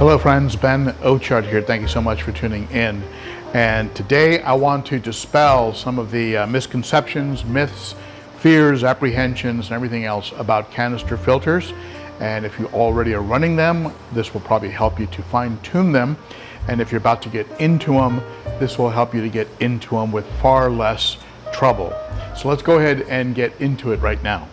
Hello friends, Ben Ochart here. Thank you so much for tuning in. And today I want to dispel some of the misconceptions, myths, fears, apprehensions, and everything else about canister filters. And if you already are running them, this will probably help you to fine-tune them. And if you're about to get into them, this will help you to get into them with far less trouble. So let's go ahead and get into it right now.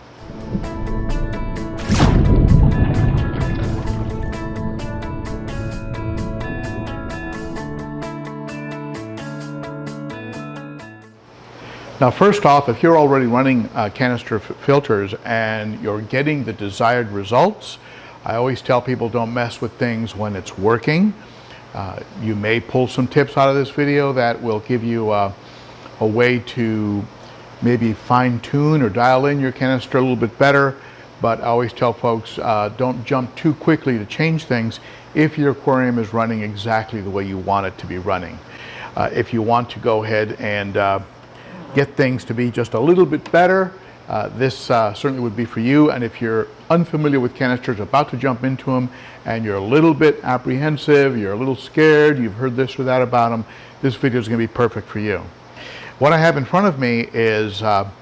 Now, first off, if you're already running canister filters and you're getting the desired results, I always tell people don't mess with things when it's working. You may pull some tips out of this video that will give you a way to maybe fine-tune or dial in your canister a little bit better, but I always tell folks don't jump too quickly to change things if your aquarium is running exactly the way you want it to be running. If you want to go ahead and get things to be just a little bit better, this certainly would be for you. And if you're unfamiliar with canisters, about to jump into them, and you're a little bit apprehensive, you're a little scared, you've heard this or that about them, this video is going to be perfect for you. What I have in front of me is a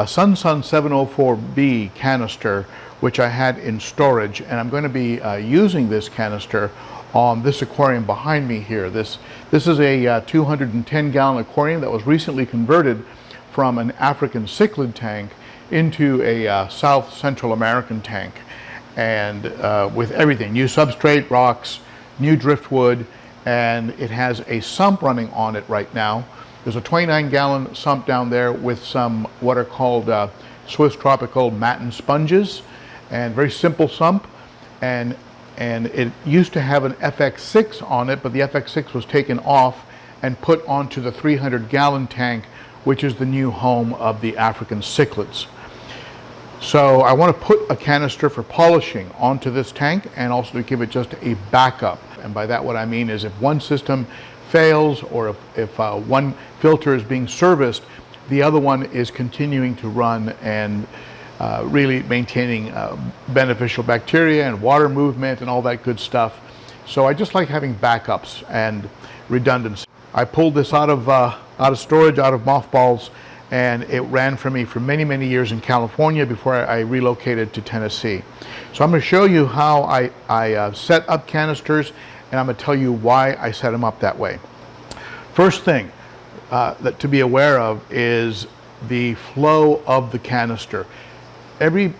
Sun 704B canister, which I had in storage, and I'm going to be using this canister on this aquarium behind me here. This is a 210-gallon aquarium that was recently converted from an African Cichlid tank into a South Central American tank, and with everything, new substrate, rocks, new driftwood, and it has a sump running on it right now. There's a 29-gallon sump down there with some what are called Swiss tropical matin sponges, and very simple sump, and it used to have an FX6 on it, but the FX6 was taken off and put onto the 300-gallon tank, which is the new home of the African cichlids. So I want to put a canister for polishing onto this tank and also to give it just a backup. And by that what I mean is if one system fails or if one filter is being serviced, the other one is continuing to run and really maintaining beneficial bacteria and water movement and all that good stuff. So I just like having backups and redundancy. I pulled this out of storage, out of mothballs, and it ran for me for many, many years in California before I relocated to Tennessee. So I'm going to show you how I set up canisters, and I'm going to tell you why I set them up that way. First thing that to be aware of is the flow of the canister. Every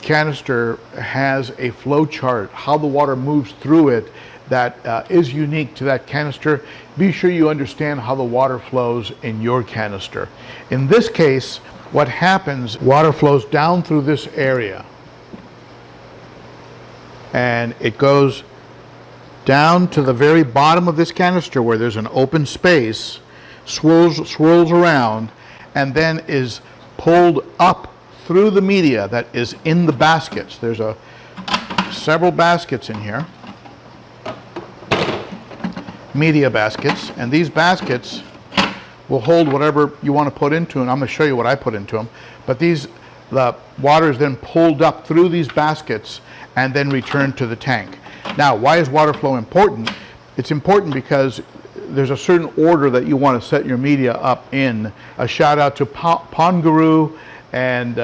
canister has a flow chart, how the water moves through it, that is unique to that canister. Be sure you understand how the water flows in your canister. In this case, what happens, water flows down through this area, and it goes down to the very bottom of this canister where there's an open space, swirls around, and then is pulled up through the media that is in the baskets. There's several baskets in here, media baskets, and these baskets will hold whatever you want to put into them. I'm going to show you what I put into them, but the water is then pulled up through these baskets and then returned to the tank. Now, why is water flow important? It's important because there's a certain order that you want to set your media up in. A shout out to Pond Guru and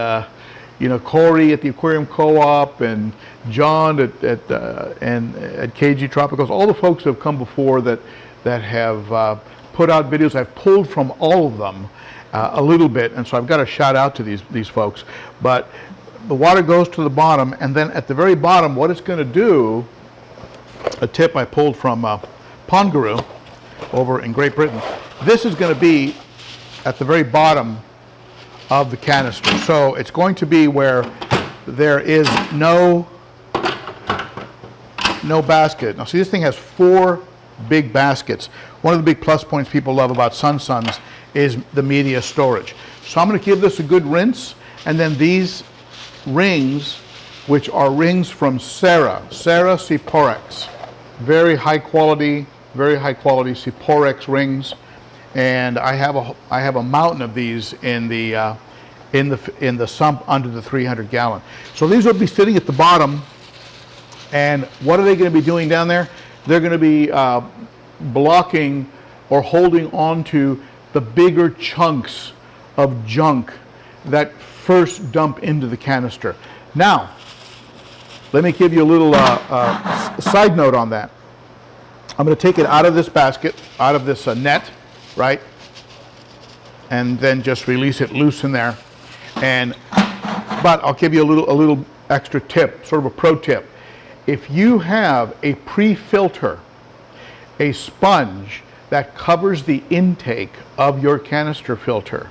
Corey at the Aquarium Co-op and John at KG Tropicals, all the folks who have come before that have put out videos. I've pulled from all of them a little bit, and so I've got a shout out to these folks. But the water goes to the bottom, and then at the very bottom, what it's going to do, a tip I pulled from Pond Guru over in Great Britain, this is going to be at the very bottom of the canister. So it's going to be where there is no basket. Now see, this thing has 4 big baskets. One of the big plus points people love about Suns is the media storage. So I'm going to give this a good rinse, and then these rings, which are rings from Sarah Ciporex, very high quality Ciporex rings. And I have a mountain of these in the sump under the 300-gallon. So these will be sitting at the bottom, and what are they going to be doing down there? they're going to be blocking or holding on to the bigger chunks of junk that first dump into the canister. Now, let me give you a little side note on that. I'm going to take it out of this basket, out of this net, right? And then just release it loose in there. But I'll give you a little extra tip, sort of a pro tip. If you have a pre-filter, a sponge that covers the intake of your canister filter,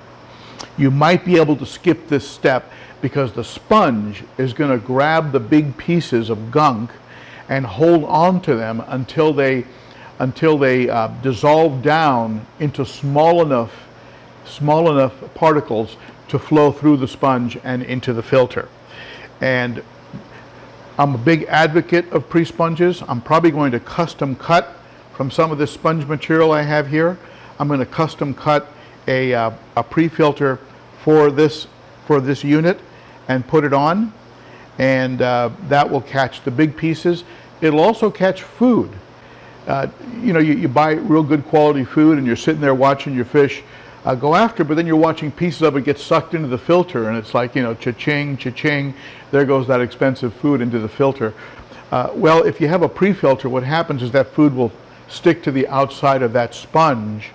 you might be able to skip this step because the sponge is going to grab the big pieces of gunk and hold on to them until they dissolve down into small enough particles to flow through the sponge and into the filter. And I'm a big advocate of pre-sponges. I'm probably going to custom cut from some of this sponge material I have here. I'm going to custom cut a pre-filter for this unit and put it on, and that will catch the big pieces. It'll also catch food. You know, you buy real good quality food and you're sitting there watching your fish go after, but then you're watching pieces of it get sucked into the filter, and it's like, you know, cha-ching, cha-ching, there goes that expensive food into the filter. Well, if you have a pre-filter, what happens is that food will stick to the outside of that sponge,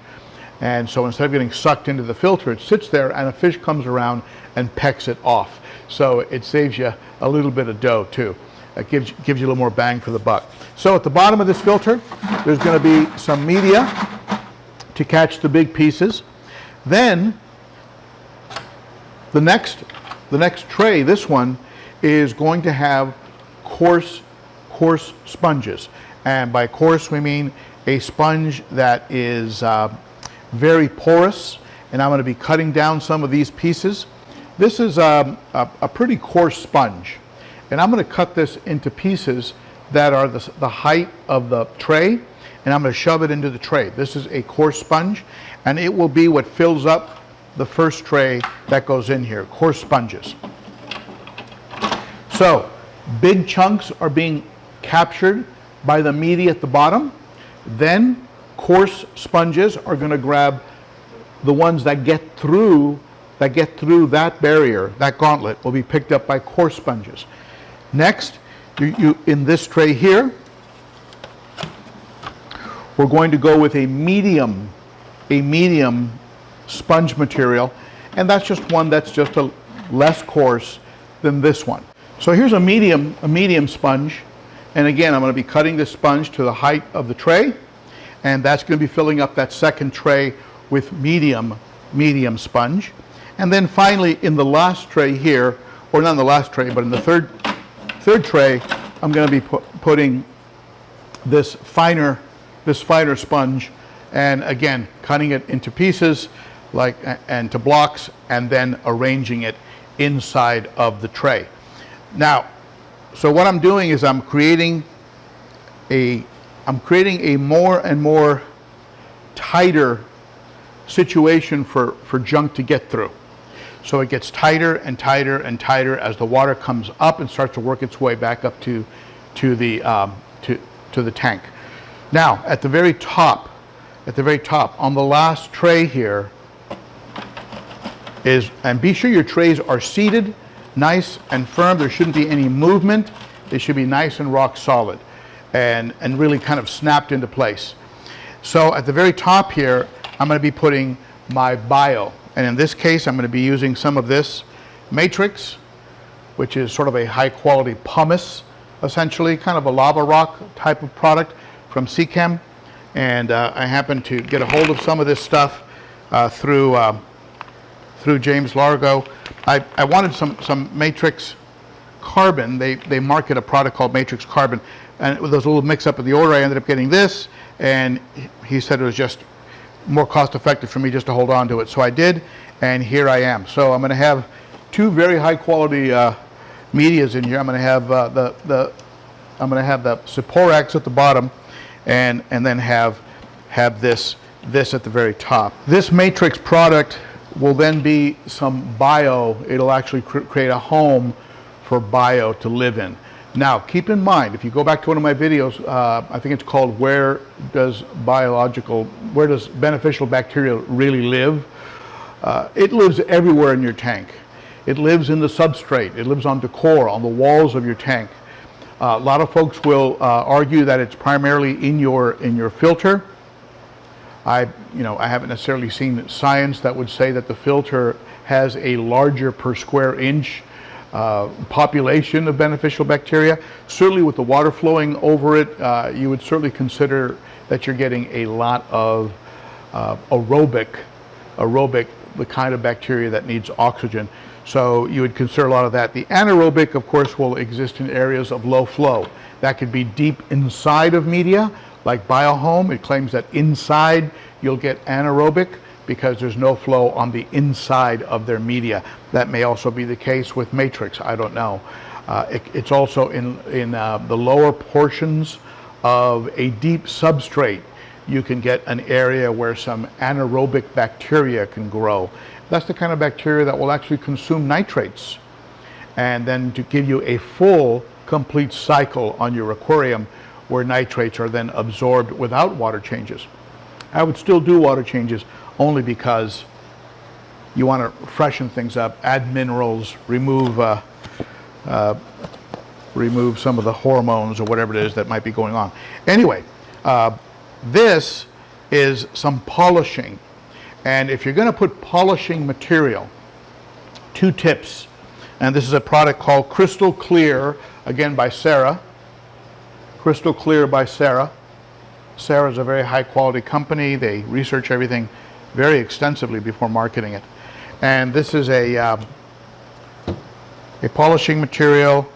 and so instead of getting sucked into the filter, it sits there and a fish comes around and pecks it off. So it saves you a little bit of dough too. It gives you a little more bang for the buck. So at the bottom of this filter, there's going to be some media to catch the big pieces. Then the next tray, this one, is going to have coarse sponges. And by coarse, we mean a sponge that is very porous. And I'm going to be cutting down some of these pieces. This is a pretty coarse sponge. And I'm going to cut this into pieces that are the height of the tray, and I'm going to shove it into the tray. This is a coarse sponge, and it will be what fills up the first tray that goes in here, coarse sponges. So, big chunks are being captured by the media at the bottom. Then, coarse sponges are going to grab the ones that get through that barrier, that gauntlet, will be picked up by coarse sponges. Next, in this tray here, we're going to go with a medium sponge material, and that's just one that's just a less coarse than this one. So here's a medium sponge, and again, I'm going to be cutting this sponge to the height of the tray, and that's going to be filling up that second tray with medium sponge. And then finally, in the last tray here, or not in the last tray, but in the third tray, I'm going to be putting this finer sponge, and again, cutting it into pieces and to blocks, and then arranging it inside of the tray. Now, so what I'm doing is I'm creating a more and more tighter situation for junk to get through. So it gets tighter and tighter and tighter as the water comes up and starts to work its way back up to the tank. Now, at the very top, on the last tray here and be sure your trays are seated nice and firm. There shouldn't be any movement. They should be nice and rock solid and really kind of snapped into place. So at the very top here, I'm going to be putting my bio. And in this case, I'm going to be using some of this matrix, which is sort of a high quality pumice, essentially, kind of a lava rock type of product from CChem. And I happened to get a hold of some of this stuff through James Largo. I wanted some matrix carbon. They market a product called matrix carbon. And with those little mix up in the order, I ended up getting this. And he said it was just more cost effective for me just to hold on to it. So I did, and here I am. So I'm going to have two very high quality medias in here. I'm going to have the Siporax at the bottom, and then have this at the very top. This matrix product will then be some bio. It'll actually create a home for bio to live in. Now, keep in mind, if you go back to one of my videos, I think it's called where does beneficial bacteria really live? It lives everywhere in your tank. It lives in the substrate. It lives on decor, on the walls of your tank. A lot of folks will argue that it's primarily in your filter. I haven't necessarily seen science that would say that the filter has a larger per square inch population of beneficial bacteria. Certainly with the water flowing over it, you would certainly consider that you're getting a lot of aerobic, the kind of bacteria that needs oxygen. So you would consider a lot of that. The anaerobic, of course, will exist in areas of low flow. That could be deep inside of media, like Biohome. It claims that inside you'll get anaerobic because there's no flow on the inside of their media. That may also be the case with Matrix, I don't know. It's also in the lower portions of a deep substrate. You can get an area where some anaerobic bacteria can grow. That's the kind of bacteria that will actually consume nitrates. And then to give you a full, complete cycle on your aquarium where nitrates are then absorbed without water changes. I would still do water changes only because you want to freshen things up, add minerals, remove some of the hormones or whatever it is that might be going on. Anyway, this is some polishing. And if you're going to put polishing material, 2 tips. And this is a product called Crystal Clear, again by Sarah. Crystal Clear by Sarah. Sarah is a very high quality company. They research everything very extensively before marketing it. And this is a polishing material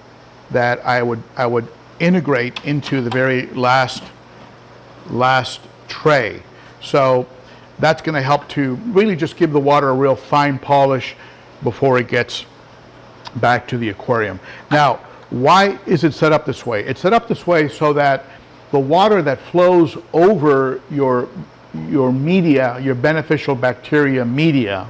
that I would integrate into the very last tray. So that's going to help to really just give the water a real fine polish before it gets back to the aquarium. Now, why is it set up this way? It's set up this way so that the water that flows over your media, your beneficial bacteria media,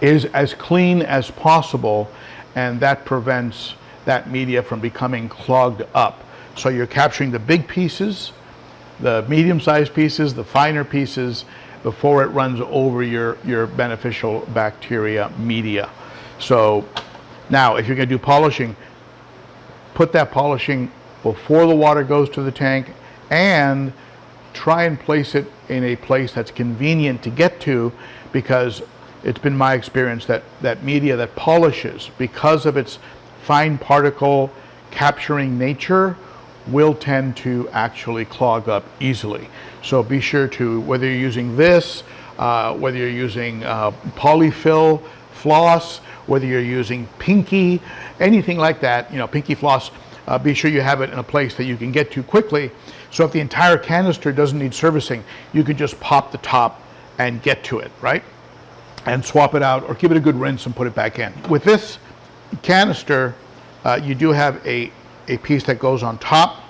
is as clean as possible, and that prevents that media from becoming clogged up. So you're capturing the big pieces, the medium-sized pieces, the finer pieces, before it runs over your beneficial bacteria media. So now, if you're going to do polishing, put that polishing before the water goes to the tank, and try and place it in a place that's convenient to get to, because it's been my experience that media that polishes, because of its fine particle capturing nature, will tend to actually clog up easily. So be sure to, whether you're using this, whether you're using poly-floss, whether you're using Pinky, anything like that, Pinky floss, be sure you have it in a place that you can get to quickly. So if the entire canister doesn't need servicing, you can just pop the top and get to it, right? And swap it out or give it a good rinse and put it back in. With this canister, you do have a piece that goes on top,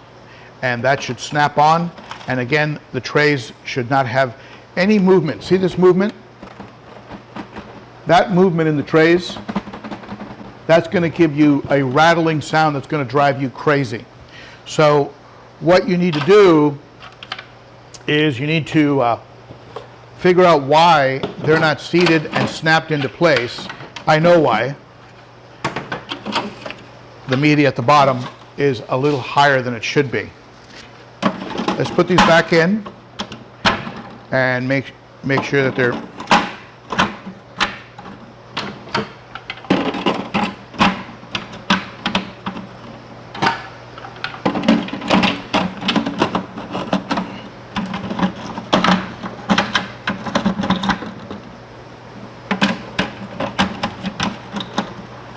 and that should snap on. And again, the trays should not have any movement. See this movement? That movement in the trays, that's going to give you a rattling sound that's going to drive you crazy. So what you need to do is you need to figure out why they're not seated and snapped into place. I know why. The media at the bottom is a little higher than it should be. Let's put these back in and make sure that they're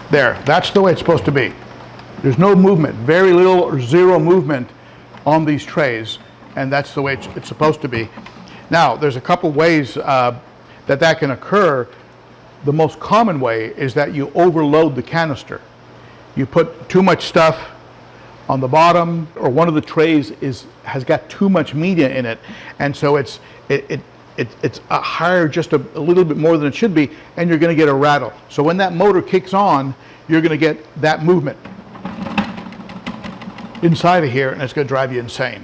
there. That's the way it's supposed to be. There's no movement, very little or zero movement on these trays, and that's the way it's supposed to be. Now, there's a couple ways that can occur. The most common way is that you overload the canister. You put too much stuff on the bottom, or one of the trays has got too much media in it, and so it's higher just a little bit more than it should be, and you're going to get a rattle. So when that motor kicks on, you're going to get that movement. inside of here, and it's going to drive you insane.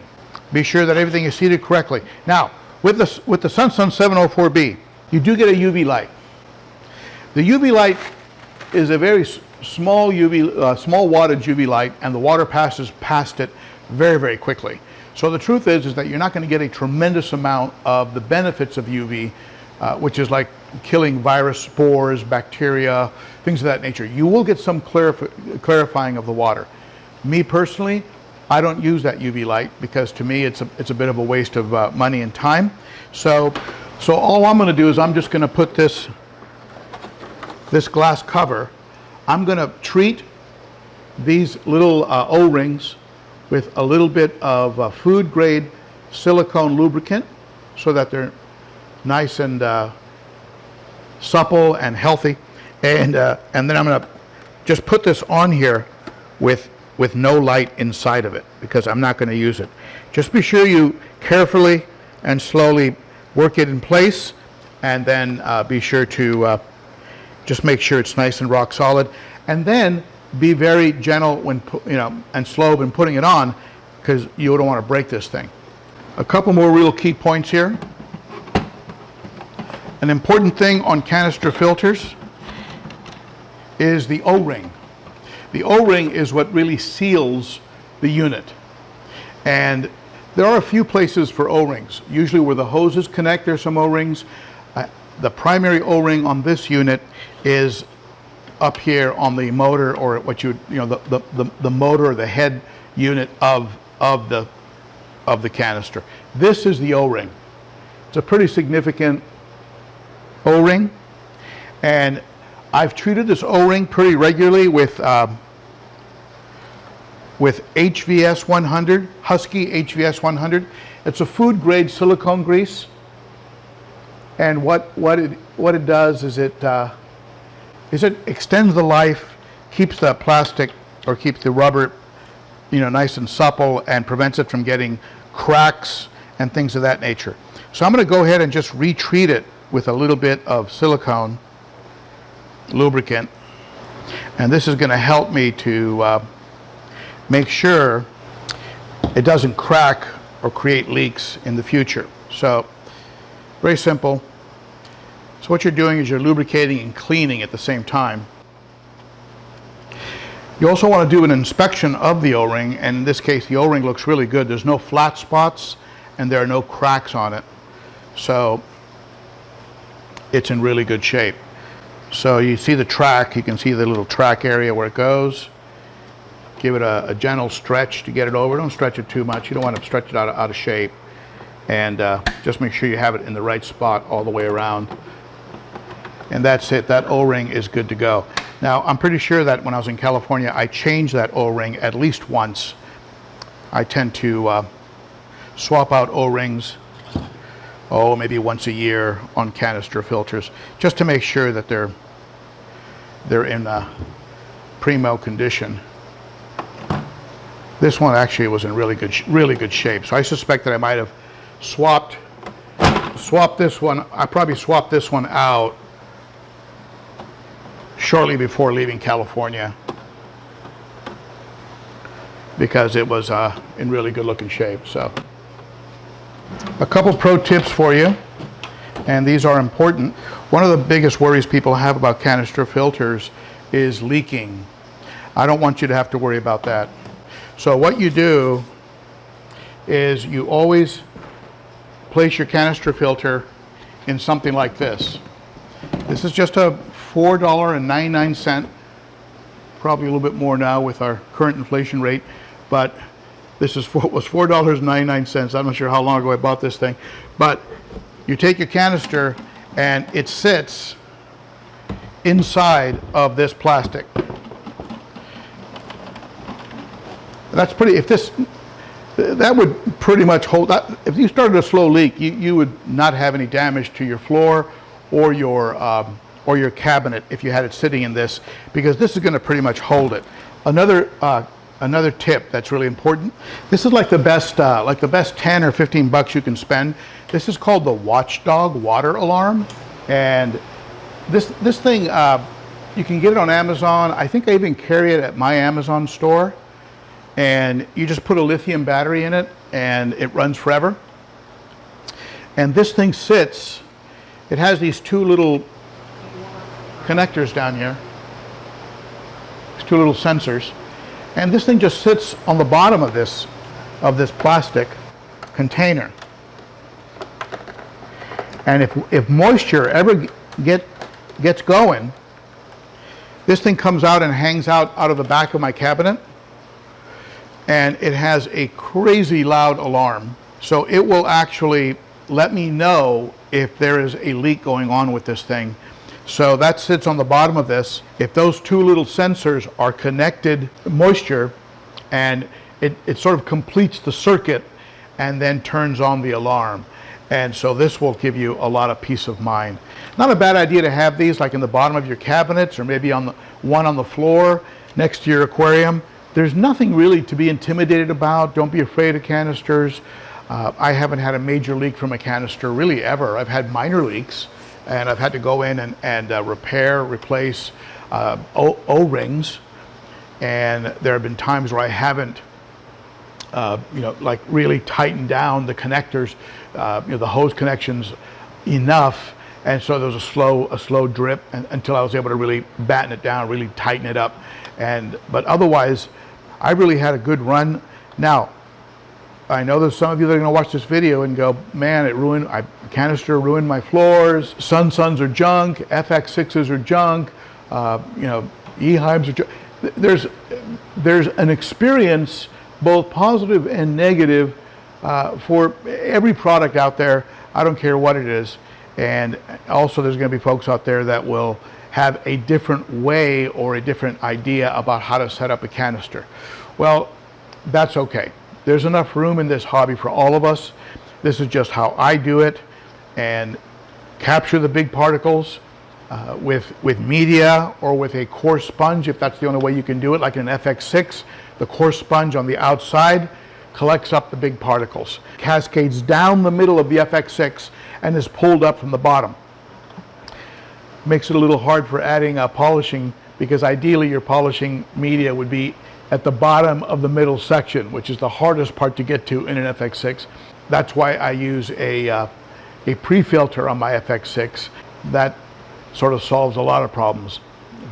Be sure that everything is seated correctly. Now, with the Sunsun 704B, you do get a UV light. The UV light is a very small small wattage UV light, and the water passes past it very, very quickly. So the truth is that you're not going to get a tremendous amount of the benefits of UV, which is like killing virus spores, bacteria, things of that nature. You will get some clarifying of the water. Me personally, I don't use that UV light because to me it's a bit of a waste of money and time. So all I'm going to do is I'm just going to put this glass cover. I'm going to treat these little O-rings with a little bit of food grade silicone lubricant so that they're nice and supple and healthy, and then I'm going to just put this on here with no light inside of it because I'm not going to use it. Just be sure you carefully and slowly work it in place, and then be sure to just make sure it's nice and rock solid, and then be very gentle when and slow when putting it on, because you don't want to break this thing. A couple more real key points here. An important thing on canister filters is the O-ring. The O-ring is what really seals the unit. And there are a few places for O-rings. Usually where the hoses connect, there's some O-rings. The primary O-ring on this unit is up here on the motor, or what the motor or the head unit of the canister. This is the O-ring. It's a pretty significant O-ring, and I've treated this O-ring pretty regularly with HVS 100, Husky HVS 100. It's a food grade silicone grease, and what it does is it extends the life, keeps the plastic or keeps the rubber nice and supple, and prevents it from getting cracks and things of that nature. So I'm going to go ahead and just retreat it with a little bit of silicone lubricant, and this is going to help me to make sure it doesn't crack or create leaks in the future. So very simple. So what you're doing is you're lubricating and cleaning at the same time. You also want to do an inspection of the O-ring, and in this case the O-ring looks really good. There's no flat spots and there are no cracks on it, so it's in really good shape. So you see the track, you can see the little track area where it goes. Give it a gentle stretch to get it over. Don't stretch it too much. You don't want to stretch it out of shape. And just make sure you have it in the right spot all the way around. And that's it. That O-ring is good to go. Now, I'm pretty sure that when I was in California, I changed that O-ring at least once. I tend to swap out O-rings, maybe once a year on canister filters, just to make sure that they're in primo condition. This one actually was in really good shape. So I suspect that I might have swapped this one. I probably swapped this one out shortly before leaving California because it was in really good looking shape. So a couple pro tips for you, and these are important. One of the biggest worries people have about canister filters is leaking. I don't want you to have to worry about that. So what you do is you always place your canister filter in something like this. This is just a $4.99, probably a little bit more now with our current inflation rate, but this was $4.99. I'm not sure how long ago I bought this thing, but you take your canister and it sits inside of this plastic. That's pretty, that would pretty much hold that. If you started a slow leak, you would not have any damage to your floor or your cabinet if you had it sitting in this, because this is going to pretty much hold it. Another tip that's really important. This is like the best 10 or 15 bucks you can spend. This is called the Watchdog water alarm, and this thing you can get it on Amazon. I think I even carry it at my Amazon store. and you just put a lithium battery in it and it runs forever. And this thing sits, it has these two little connectors down here, these two little sensors, and this thing just sits on the bottom of this plastic container. And if moisture ever gets going, this thing comes out and hangs out of the back of my cabinet, and it has a crazy loud alarm. So it will actually let me know if there is a leak going on with this thing. So that sits on the bottom of this. If those two little sensors are connected moisture, and it sort of completes the circuit and then turns on the alarm. And so this will give you a lot of peace of mind. Not a bad idea to have these like in the bottom of your cabinets, or maybe on one on the floor next to your aquarium. There's nothing really to be intimidated about. Don't be afraid of canisters. I haven't had a major leak from a canister really ever. I've had minor leaks, and I've had to go in and replace O-rings. And there have been times where I haven't like really tightened down the connectors, the hose connections enough, and so there was a slow drip until I was able to really batten it down, really tighten it up. But otherwise, I really had a good run. Now, I know there's some of you that are going to watch this video and go, man, canister ruined my floors. Suns are junk. FX6s are junk. E-Hives are junk. There's an experience, both positive and negative, for every product out there. I don't care what it is. And also there's going to be folks out there that will have a different way or a different idea about how to set up a canister. Well, that's okay. There's enough room in this hobby for all of us. This is just how I do it. And capture the big particles with media or with a coarse sponge, if that's the only way you can do it, like in an FX6. The coarse sponge on the outside collects up the big particles, cascades down the middle of the FX6, and is pulled up from the bottom. Makes it a little hard for adding polishing, because ideally your polishing media would be at the bottom of the middle section, which is the hardest part to get to in an FX6. That's why I use a pre-filter on my FX6. That sort of solves a lot of problems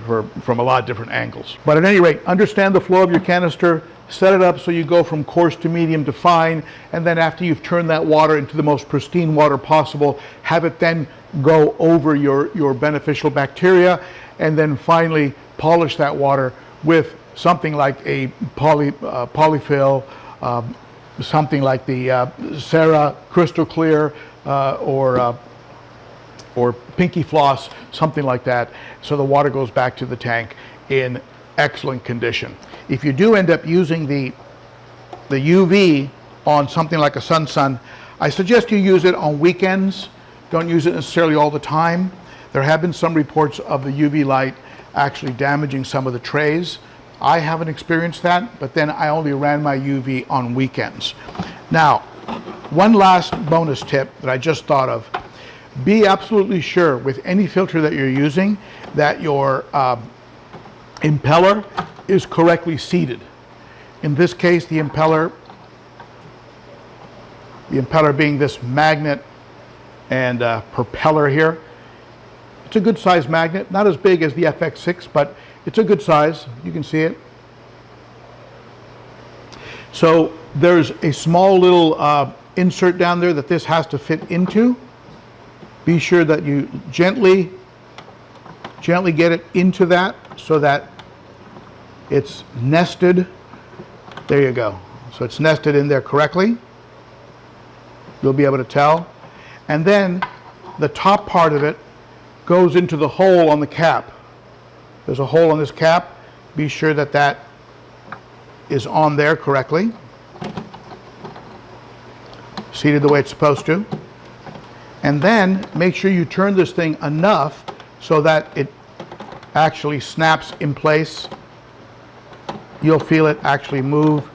from a lot of different angles. But at any rate, understand the flow of your canister, set it up so you go from coarse to medium to fine, and then after you've turned that water into the most pristine water possible, have it then go over your beneficial bacteria, and then finally polish that water with something like a polyfill, something like the Sarah Crystal Clear, or Pinky Floss, something like that, so the water goes back to the tank in excellent condition. If you do end up using the UV on something like a Sun, I suggest you use it on weekends. Don't use it necessarily all the time. There have been some reports of the UV light actually damaging some of the trays. I haven't experienced that, but then I only ran my UV on weekends. Now, one last bonus tip that I just thought of. Be absolutely sure with any filter that you're using that your impeller is correctly seated. In this case, the impeller being this magnet and propeller here. It's a good size magnet, not as big as the FX6, but it's a good size. You can see it. So there's a small little insert down there that this has to fit into. Be sure that you gently get it into that so that it's nested. There you go. So it's nested in there correctly. You'll be able to tell. And then the top part of it goes into the hole on the cap. There's a hole on this cap. Be sure that that is on there correctly. Seated the way it's supposed to. And then make sure you turn this thing enough so that it actually snaps in place. You'll feel it actually move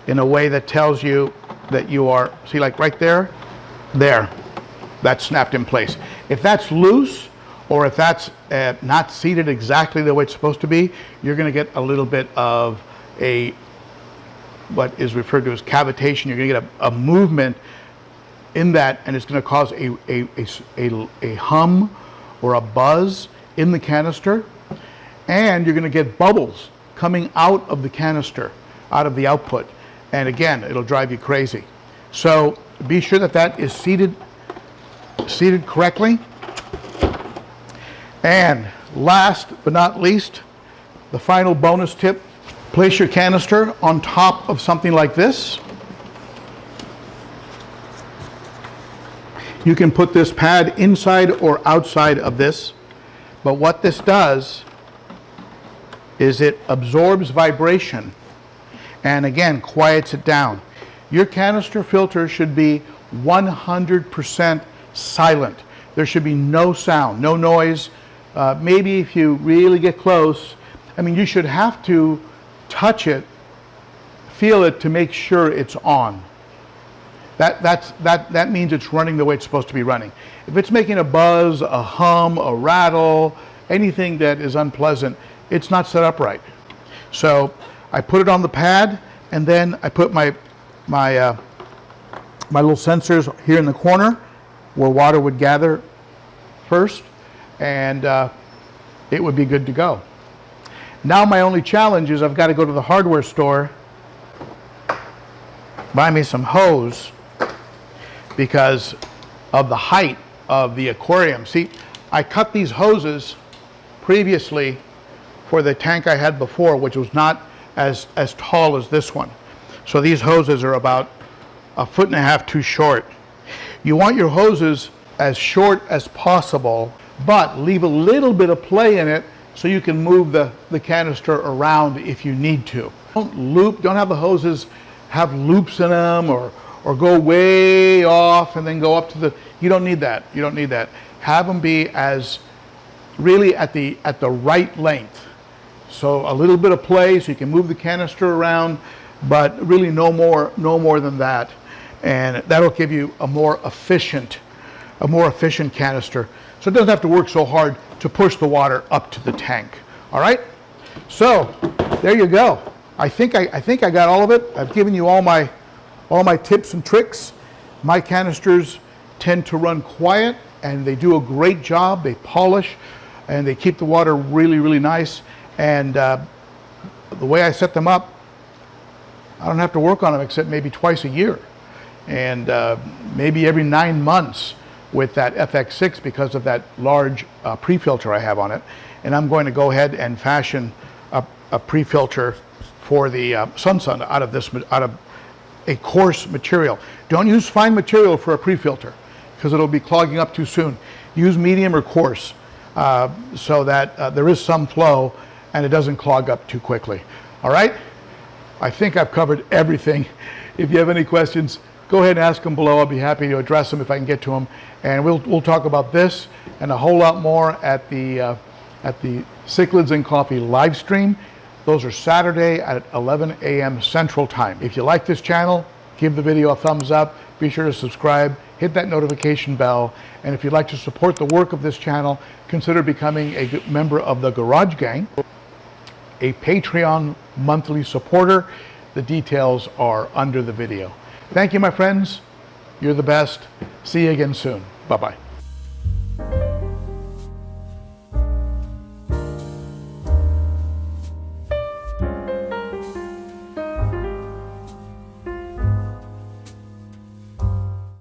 in a way that tells you that you are, see, like right there, that's snapped in place. If that's loose, or if that's not seated exactly the way it's supposed to be, you're going to get a little bit of a what is referred to as cavitation. You're going to get a movement in that, and it's going to cause a hum or a buzz in the canister, and you're going to get bubbles coming out of the canister, out of the output, and again, it'll drive you crazy. So be sure that that is seated correctly. And last but not least, the final bonus tip: place your canister on top of something like this. You can put this pad inside or outside of this, but what this does is it absorbs vibration and again quiets it down. Your canister filter should be 100% silent. There should be no sound, no noise. Maybe if you really get close, I mean, you should have to touch it, feel it to make sure it's on. That means it's running the way it's supposed to be running. If it's making a buzz, a hum, a rattle, anything that is unpleasant, it's not set up right. So I put it on the pad, and then I put my little sensors here in the corner where water would gather first, and it would be good to go. Now my only challenge is I've got to go to the hardware store, buy me some hose, because of the height of the aquarium. See, I cut these hoses previously for the tank I had before, which was not as tall as this one. So these hoses are about 1.5 feet too short. You want your hoses as short as possible, but leave a little bit of play in it so you can move the canister around if you need to. Don't have the hoses have loops in them or go way off and then go up to the, you don't need that. You don't need that. Have them be as really at the right length. So a little bit of play so you can move the canister around, but really no more than that. And that'll give you a more efficient canister. So it doesn't have to work so hard to push the water up to the tank. All right? So there you go. I think I got all of it. I've given you all my tips and tricks. My canisters tend to run quiet, and they do a great job. They polish and they keep the water really, really nice. And the way I set them up, I don't have to work on them except maybe twice a year, and maybe every 9 months with that FX6 because of that large pre-filter I have on it. And I'm going to go ahead and fashion a pre-filter for the Sun out of a coarse material. Don't use fine material for a pre-filter because it'll be clogging up too soon. Use medium or coarse so that there is some flow and it doesn't clog up too quickly. All right? I think I've covered everything. If you have any questions, go ahead and ask them below. I'll be happy to address them if I can get to them. And we'll talk about this and a whole lot more at the Cichlids and Coffee live stream. Those are Saturday at 11 a.m. Central Time. If you like this channel, give the video a thumbs up. Be sure to subscribe, hit that notification bell, and if you'd like to support the work of this channel, consider becoming a member of the Garage Gang, a Patreon monthly supporter. The details are under the video. Thank you, my friends. You're the best. See you again soon. Bye-bye.